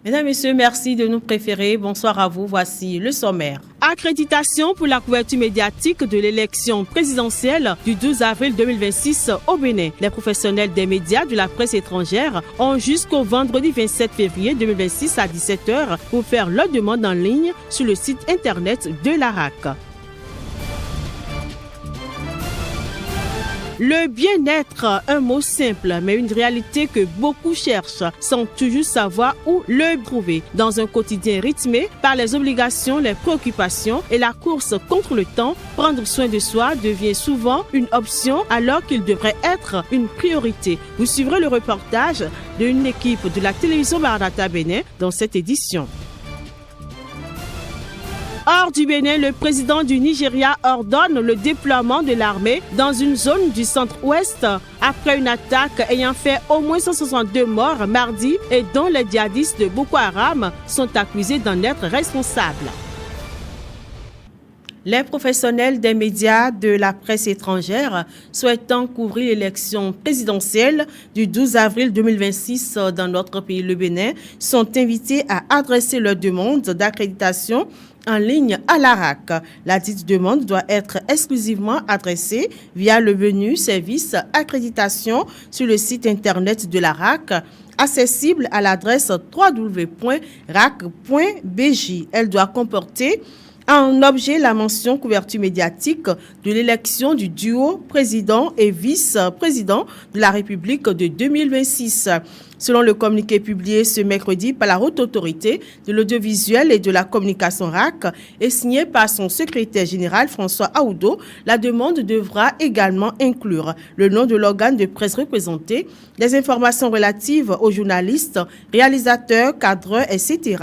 Mesdames, Messieurs, merci de nous préférer. Bonsoir à vous. Voici le sommaire. Accréditation pour la couverture médiatique de l'élection présidentielle du 12 avril 2026 au Bénin. Les professionnels des médias de la presse étrangère ont jusqu'au vendredi 27 février 2026 à 17h pour faire leur demande en ligne sur le site internet de l'ARAC. Le bien-être, un mot simple, mais une réalité que beaucoup cherchent, sans toujours savoir où le trouver. Dans un quotidien rythmé par les obligations, les préoccupations et la course contre le temps, prendre soin de soi devient souvent une option alors qu'il devrait être une priorité. Vous suivrez le reportage d'une équipe de la télévision Maranatha Bénin dans cette édition. Hors du Bénin, le président du Nigeria ordonne le déploiement de l'armée dans une zone du centre-ouest après une attaque ayant fait au moins 162 morts mardi et dont les djihadistes de Boko Haram sont accusés d'en être responsables. Les professionnels des médias de la presse étrangère souhaitant couvrir l'élection présidentielle du 12 avril 2026 dans notre pays, le Bénin, sont invités à adresser leur demande d'accréditation en ligne à l'ARAC. La dite demande doit être exclusivement adressée via le menu Service accréditation sur le site internet de l'ARAC, accessible à l'adresse www.rac.bj. Elle doit comporter en objet la mention couverture médiatique de l'élection du duo président et vice-président de la République de 2026. Selon le communiqué publié ce mercredi par la Haute Autorité de l'Audiovisuel et de la Communication RAC et signé par son secrétaire général François Aoudo, la demande devra également inclure le nom de l'organe de presse représenté, les informations relatives aux journalistes, réalisateurs, cadreurs, etc.,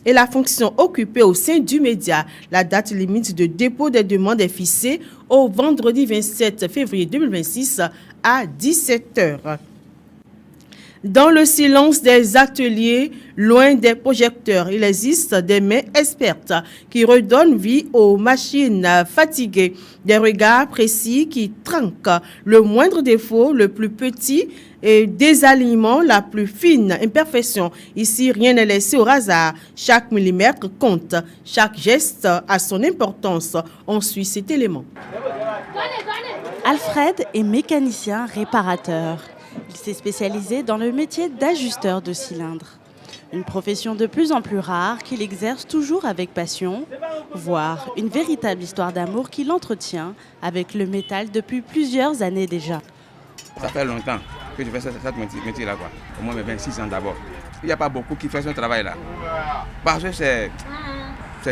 et la fonction occupée au sein du média. La date limite de dépôt des demandes est fixée au vendredi 27 février 2026 à 17h. Dans le silence des ateliers, loin des projecteurs, il existe des mains expertes qui redonnent vie aux machines fatiguées, des regards précis qui trinquent le moindre défaut, le plus petit, et des alignements, la plus fine imperfection. Ici, rien n'est laissé au hasard. Chaque millimètre compte. Chaque geste a son importance. On suit cet élément. Alfred est mécanicien réparateur. Il s'est spécialisé dans le métier d'ajusteur de cylindres. Une profession de plus en plus rare qu'il exerce toujours avec passion, voire une véritable histoire d'amour qu'il entretient avec le métal depuis plusieurs années déjà. Ça fait longtemps que je fais ce métier-là, quoi. Au moins 26 ans d'abord. Il n'y a pas beaucoup qui font ce travail-là. Parce que c'est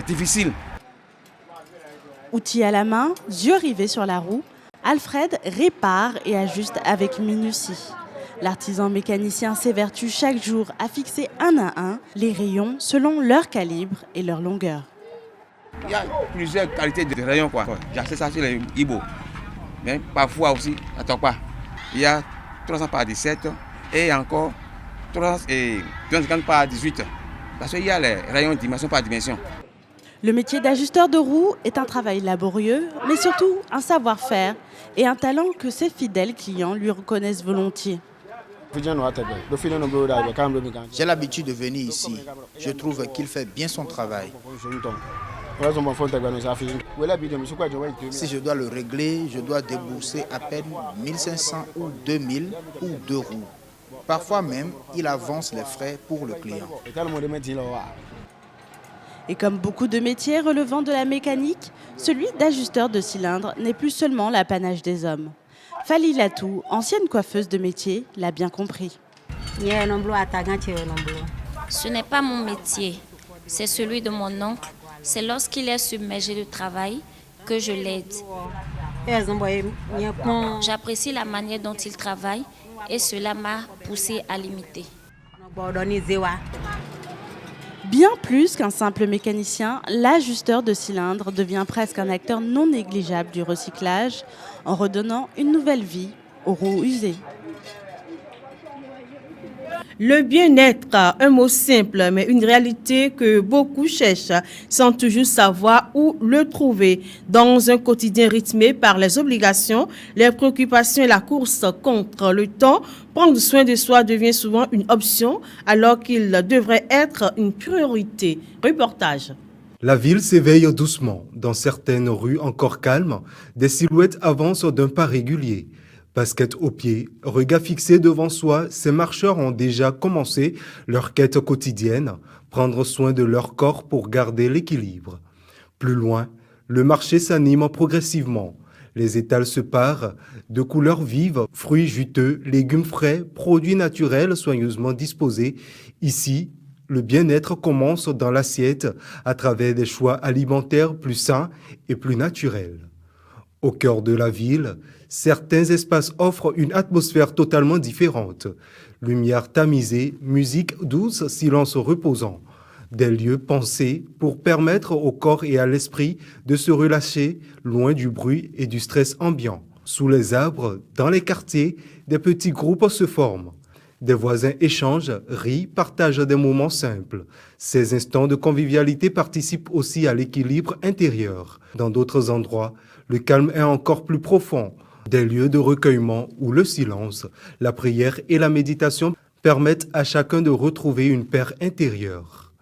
difficile. Outils à la main, yeux rivés sur la roue, Alfred répare et ajuste avec minutie. L'artisan mécanicien s'évertue chaque jour à fixer un à un les rayons selon leur calibre et leur longueur. Il y a plusieurs qualités de rayons, quoi. J'achète ça sur les Ibo. Mais parfois aussi, attends pas. Il y a 300 par 17 et encore 250 par 18. Parce qu'il y a les rayons dimension par dimension. Le métier d'ajusteur de roue est un travail laborieux, mais surtout un savoir-faire et un talent que ses fidèles clients lui reconnaissent volontiers. J'ai l'habitude de venir ici. Je trouve qu'il fait bien son travail. Si je dois le régler, je dois débourser à peine 1500 ou 2000 ou 2 roues. Parfois même, il avance les frais pour le client. Et comme beaucoup de métiers relevant de la mécanique, celui d'ajusteur de cylindres n'est plus seulement l'apanage des hommes. Fali Latou, ancienne coiffeuse de métier, l'a bien compris. Ce n'est pas mon métier, c'est celui de mon oncle. C'est lorsqu'il est submergé de travail que je l'aide. J'apprécie la manière dont il travaille et cela m'a poussé à l'imiter. Bien plus qu'un simple mécanicien, l'ajusteur de cylindres devient presque un acteur non négligeable du recyclage en redonnant une nouvelle vie aux roues usées. Le bien-être, un mot simple, mais une réalité que beaucoup cherchent sans toujours savoir où le trouver. Dans un quotidien rythmé par les obligations, les préoccupations et la course contre le temps, prendre soin de soi devient souvent une option alors qu'il devrait être une priorité. Reportage. La ville s'éveille doucement. Dans certaines rues encore calmes, des silhouettes avancent d'un pas régulier. Basket aux pieds, regard fixé devant soi, ces marcheurs ont déjà commencé leur quête quotidienne, prendre soin de leur corps pour garder l'équilibre. Plus loin, le marché s'anime progressivement. Les étals se parent de couleurs vives, fruits juteux, légumes frais, produits naturels soigneusement disposés. Ici, le bien-être commence dans l'assiette à travers des choix alimentaires plus sains et plus naturels. Au cœur de la ville, certains espaces offrent une atmosphère totalement différente. Lumière tamisée, musique douce, silence reposant. Des lieux pensés pour permettre au corps et à l'esprit de se relâcher loin du bruit et du stress ambiant. Sous les arbres, dans les quartiers, des petits groupes se forment. Des voisins échangent, rient, partagent des moments simples. Ces instants de convivialité participent aussi à l'équilibre intérieur. Dans d'autres endroits, le calme est encore plus profond. Des lieux de recueillement où le silence, la prière et la méditation permettent à chacun de retrouver une paix intérieure.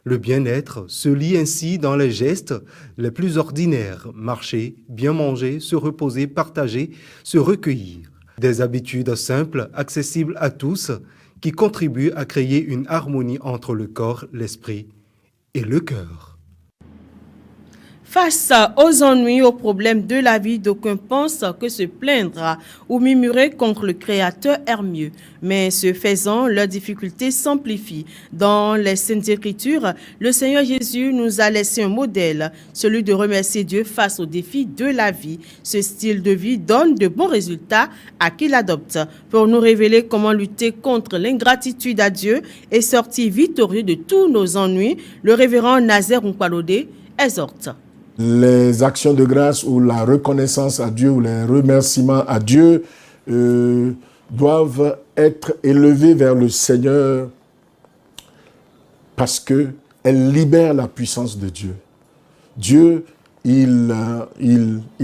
Le bien-être se lie ainsi dans les gestes les plus ordinaires. Marcher, bien manger, se reposer, partager, se recueillir. Des habitudes simples, accessibles à tous, qui contribuent à créer une harmonie entre le corps, l'esprit et le cœur. Face aux ennuis, aux problèmes de la vie, d'aucuns pensent que se plaindre ou murmurer contre le Créateur est mieux. Mais ce faisant, leurs difficultés s'amplifient. Dans les Saintes Écritures, le Seigneur Jésus nous a laissé un modèle, celui de remercier Dieu face aux défis de la vie. Ce style de vie donne de bons résultats à qui l'adopte. Pour nous révéler comment lutter contre l'ingratitude à Dieu et sortir victorieux de tous nos ennuis, le révérend Nazaire Nkwalode exhorte. Les actions de grâce ou la reconnaissance à Dieu ou les remerciements à Dieu doivent être élevés vers le Seigneur parce qu'elles libèrent la puissance de Dieu. Dieu, il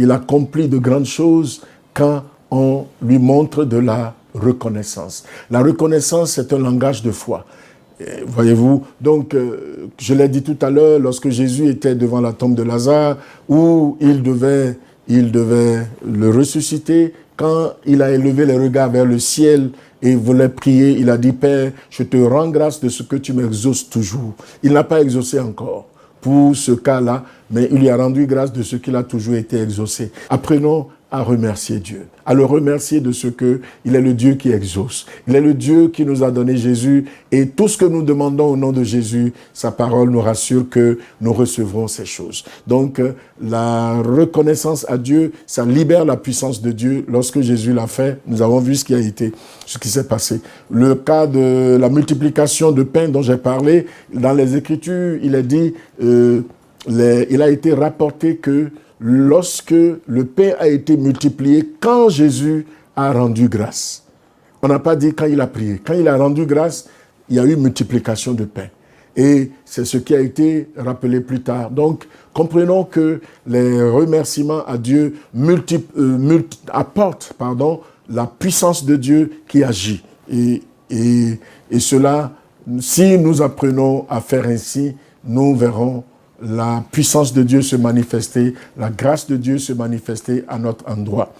accomplit de grandes choses quand on lui montre de la reconnaissance. La reconnaissance, c'est un langage de foi. Voyez-vous, donc je l'ai dit tout à l'heure, lorsque Jésus était devant la tombe de Lazare, où il devait le ressusciter, quand il a élevé les regards vers le ciel et voulait prier, il a dit, Père, je te rends grâce de ce que tu m'exauces toujours. Il n'a pas exaucé encore pour ce cas-là, mais il lui a rendu grâce de ce qu'il a toujours été exaucé. Apprenons à remercier Dieu, à le remercier de ce qu'il est le Dieu qui exauce. Il est le Dieu qui nous a donné Jésus et tout ce que nous demandons au nom de Jésus, sa parole nous rassure que nous recevrons ces choses. Donc, la reconnaissance à Dieu, ça libère la puissance de Dieu. Lorsque Jésus l'a fait, nous avons vu ce qui s'est passé. Le cas de la multiplication de pain dont j'ai parlé, dans les Écritures, il est dit, il a été rapporté que lorsque le pain a été multiplié, quand Jésus a rendu grâce. On n'a pas dit quand il a prié. Quand il a rendu grâce, il y a eu multiplication de pain. Et c'est ce qui a été rappelé plus tard. Donc, comprenons que les remerciements à Dieu apportent la puissance de Dieu qui agit. Et cela, si nous apprenons à faire ainsi, nous verrons la puissance de Dieu se manifester, la grâce de Dieu se manifester à notre endroit.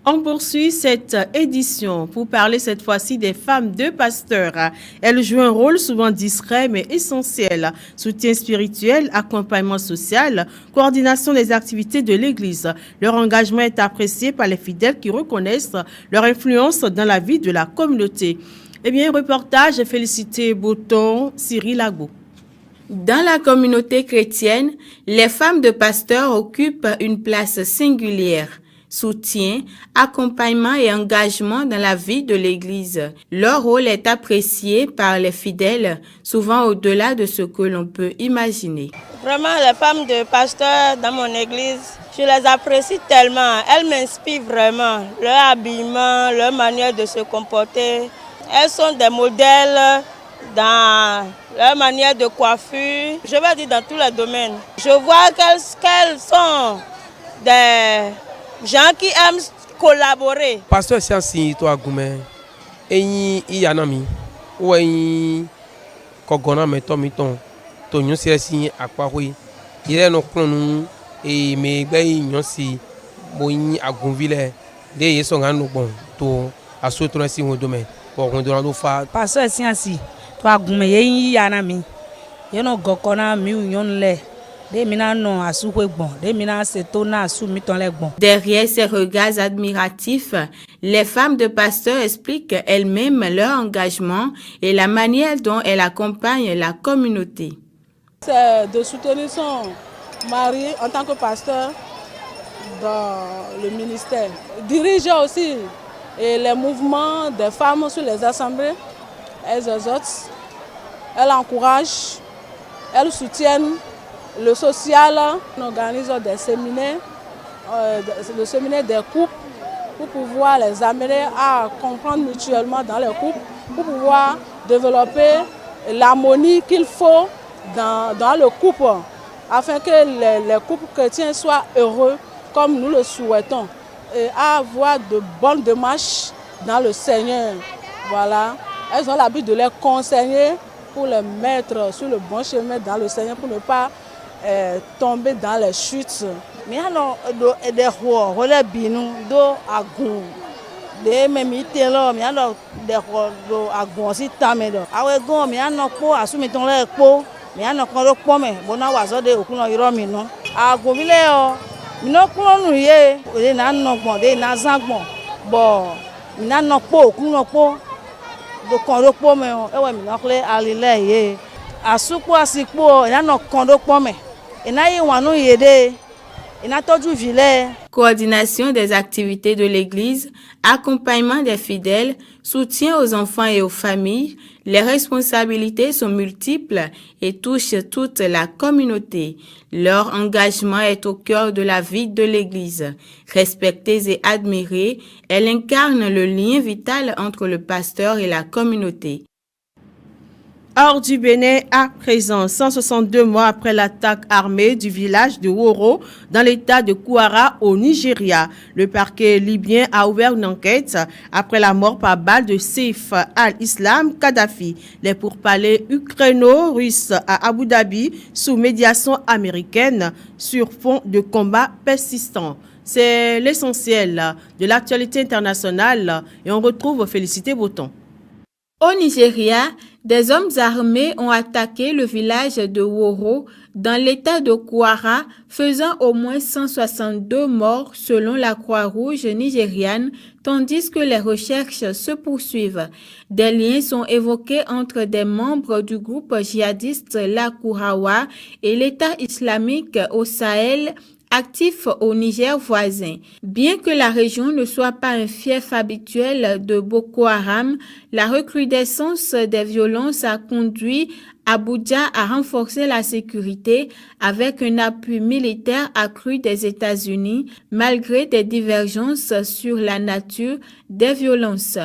On poursuit cette édition pour parler cette fois-ci des femmes de pasteurs. Elles jouent un rôle souvent discret mais essentiel. Soutien spirituel, accompagnement social, coordination des activités de l'Église. Leur engagement est apprécié par les fidèles qui reconnaissent leur influence dans la vie de la communauté. Eh bien, reportage Félicité Bouton, Cyril Agbo. Dans la communauté chrétienne, les femmes de pasteurs occupent une place singulière. Soutien, accompagnement et engagement dans la vie de l'Église. Leur rôle est apprécié par les fidèles, souvent au-delà de ce que l'on peut imaginer. Vraiment, les femmes de pasteurs dans mon Église, je les apprécie tellement. Elles m'inspirent vraiment. Leur habillement, leur manière de se comporter, Elles sont des modèles dans leur manière de coiffure, je vais dire dans tous les domaines. Je vois qu'elles sont des gens qui aiment collaborer. Pasteur Siansi to agume eyin iyanami o eyin kogona meto miton to nyon si esi apahwe ire no klonu e me gbe yin si bo yin agunvile de yeso nga no gbon to asotro si won domain bo won do ran do fa. Pasteur Siansi to agume eyin iyanami ye no gokona mi union le. Derrière ces regards admiratifs, les femmes de pasteur expliquent elles-mêmes leur engagement et la manière dont elles accompagnent la communauté. C'est de soutenir son mari en tant que pasteur dans le ministère. Diriger aussi les mouvements des femmes sur les assemblées. Elles exhortent, elles encouragent, elles soutiennent le social. On organise des séminaires, le séminaire des couples pour pouvoir les amener à comprendre mutuellement dans les couples, pour pouvoir développer l'harmonie qu'il faut dans le couple, afin que les couples chrétiens soient heureux comme nous le souhaitons et avoir de bonnes démarches dans le Seigneur. Voilà. Elles ont l'habitude de les conseiller pour les mettre sur le bon chemin dans le Seigneur, pour ne pas tomber dans les chutes. Miano do edehwo wole binu do agun de memite lo miano dehwo do agun si tame do awe gon miano po asumi ton le po miano kon ro po me bona wazo de okun no iro mi no agun bile o mino kun nu ye de na no gbon de na zangbon bo mina no po okun no po do kon ro po me o ewe mi no kle alile ye asupo asipo ina no kon ro po me ina yi wanu ye de. Coordination des activités de l'Église, accompagnement des fidèles, soutien aux enfants et aux familles, les responsabilités sont multiples et touchent toute la communauté. Leur engagement est au cœur de la vie de l'Église. Respectées et admirées, elles incarnent le lien vital entre le pasteur et la communauté. Hors du Bénin, à présent, 162 mois après l'attaque armée du village de Woro dans l'état de Kwara au Nigeria, le parquet libyen a ouvert une enquête après la mort par balle de Saif al-Islam Kadhafi. Les pourparlers ukraino-russes à Abu Dhabi sous médiation américaine sur fond de combats persistants. C'est l'essentiel de l'actualité internationale et on retrouve Félicité Boton. Au Nigeria, des hommes armés ont attaqué le village de Woro dans l'état de Kwara, faisant au moins 162 morts selon la Croix-Rouge nigériane, tandis que les recherches se poursuivent. Des liens sont évoqués entre des membres du groupe djihadiste La Kourawa et l'État islamique au Sahel, actif au Niger voisin. Bien que la région ne soit pas un fief habituel de Boko Haram, la recrudescence des violences a conduit Abuja a renforcé la sécurité avec un appui militaire accru des États-Unis malgré des divergences sur la nature des violences.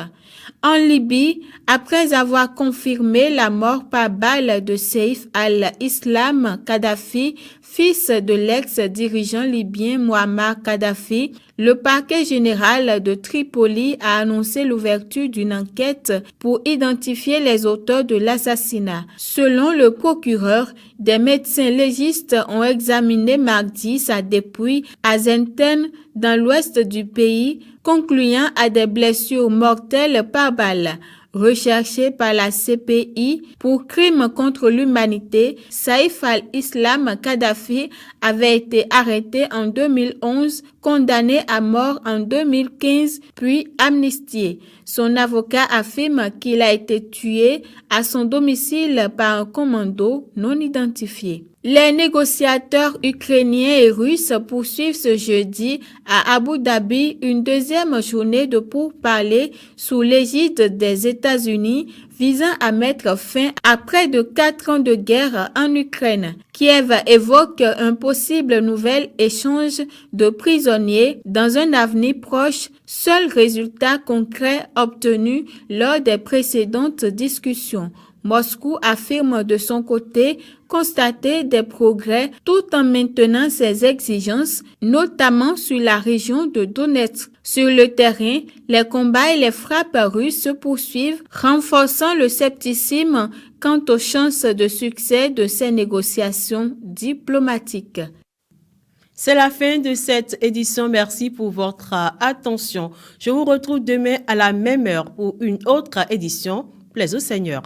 En Libye, après avoir confirmé la mort par balle de Saif al-Islam Kadhafi, fils de l'ex-dirigeant libyen Muammar Kadhafi, le parquet général de Tripoli a annoncé l'ouverture d'une enquête pour identifier les auteurs de l'assassinat. Selon le procureur, des médecins légistes ont examiné mardi sa dépouille à Zenten, dans l'ouest du pays, concluant à des blessures mortelles par balle. Recherché par la CPI pour crimes contre l'humanité, Saif al-Islam Kadhafi avait été arrêté en 2011, condamné à mort en 2015, puis amnistié. Son avocat affirme qu'il a été tué à son domicile par un commando non identifié. Les négociateurs ukrainiens et russes poursuivent ce jeudi à Abu Dhabi une deuxième journée de pourparlers sous l'égide des États-Unis visant à mettre fin à près de 4 ans de guerre en Ukraine. Kiev évoque un possible nouvel échange de prisonniers dans un avenir proche, seul résultat concret obtenu lors des précédentes discussions. Moscou affirme de son côté constater des progrès tout en maintenant ses exigences, notamment sur la région de Donetsk. Sur le terrain, les combats et les frappes russes se poursuivent, renforçant le scepticisme quant aux chances de succès de ces négociations diplomatiques. C'est la fin de cette édition. Merci pour votre attention. Je vous retrouve demain à la même heure pour une autre édition. Plaise au Seigneur.